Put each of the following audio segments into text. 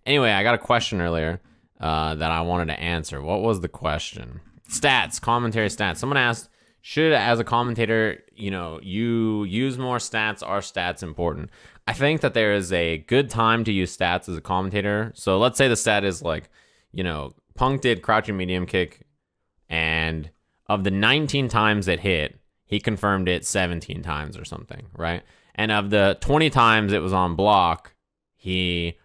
Anyway, I got a question earlier that I wanted to answer. What was the question? Stats, commentary stats. Someone asked, should, as a commentator, you use more stats? Are stats important? I think that there is a good time to use stats as a commentator. So let's say the stat is like, Punk did crouching medium kick, and of the 19 times it hit, he confirmed it 17 times or something, right? And of the 20 times it was on block, he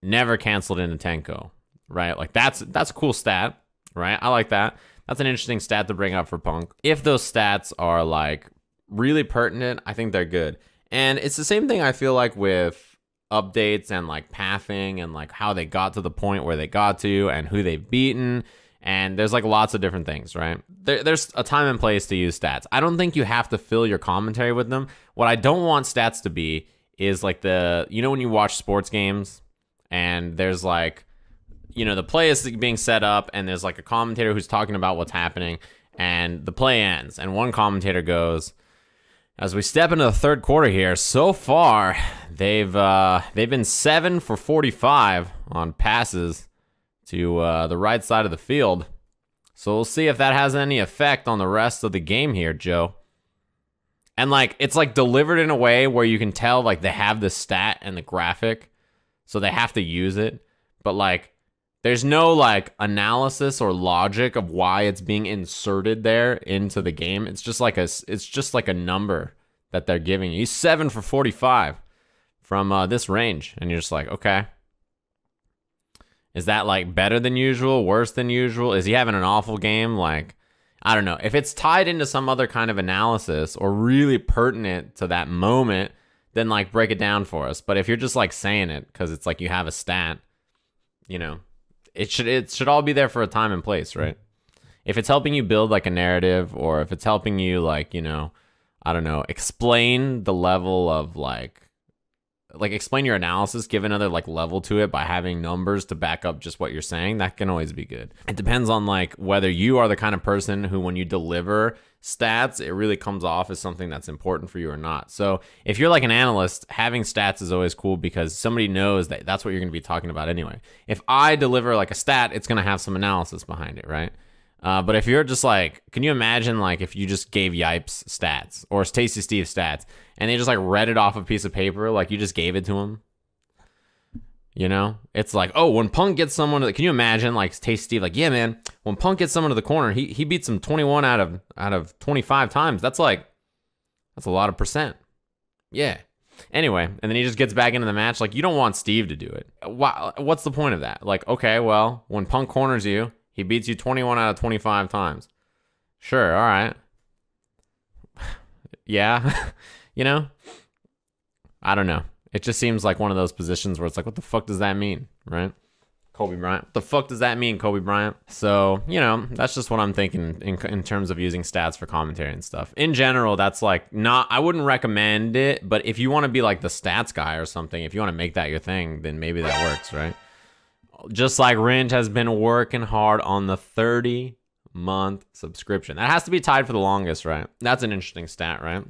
never canceled into Tenko, right? Like that's a cool stat, right? I like that. That's an interesting stat to bring up for Punk. If those stats are like really pertinent, I think they're good. And it's the same thing I feel like with updates and like pathing and like how they got to the point where they got to and who they've beaten. And there's like lots of different things, right? There's a time and place to use stats. I don't think you have to fill your commentary with them. What I don't want stats to be is like when you watch sports games and there's like, the play is being set up and there's like a commentator who's talking about what's happening and the play ends. And one commentator goes, as we step into the third quarter here, so far they've been 7 for 45 on passes to the right side of the field. So we'll see if that has any effect on the rest of the game here, Joe. And like it's like delivered in a way where you can tell like they have the stat and the graphic, so they have to use it. But like there's no like analysis or logic of why it's being inserted there into the game. It's just like a number that they're giving you. He's 7 for 45 from this range, and you're just like, okay. Is that like better than usual, worse than usual? Is he having an awful game? Like, I don't know. If it's tied into some other kind of analysis or really pertinent to that moment, then like break it down for us. But if you're just like saying it because it's like you have a stat, it should all be there for a time and place, right? If it's helping you build like a narrative, or if it's helping you like, I don't know, explain the level of like explain your analysis, give another like level to it by having numbers to back up just what you're saying, that can always be good. It depends on like whether you are the kind of person who, when you deliver stats, it really comes off as something that's important for you or not. So if you're like an analyst, having stats is always cool because somebody knows that that's what you're going to be talking about anyway. If I deliver like a stat, it's going to have some analysis behind it, right? But if you're just like, can you imagine like if you just gave Yipes stats or Tasty Steve stats and they just like read it off a piece of paper, like you just gave it to him? It's like, oh, when Punk gets someone can you imagine like Tasty Steve, like, yeah, man, when Punk gets someone to the corner, he beats him 21 out of 25 times. That's a lot of percent. Yeah. Anyway, and then he just gets back into the match. Like, you don't want Steve to do it. What's the point of that? Like, okay, well, when Punk corners you, he beats you 21 out of 25 times. Sure, all right. Yeah, I don't know. It just seems like one of those positions where it's like, what the fuck does that mean, right? Kobe Bryant. What the fuck does that mean, Kobe Bryant? So, that's just what I'm thinking in terms of using stats for commentary and stuff. In general, that's like I wouldn't recommend it, but if you want to be like the stats guy or something, if you want to make that your thing, then maybe that works, right? Just like Ringe has been working hard on the 30-month subscription. That has to be tied for the longest, right? That's an interesting stat, right?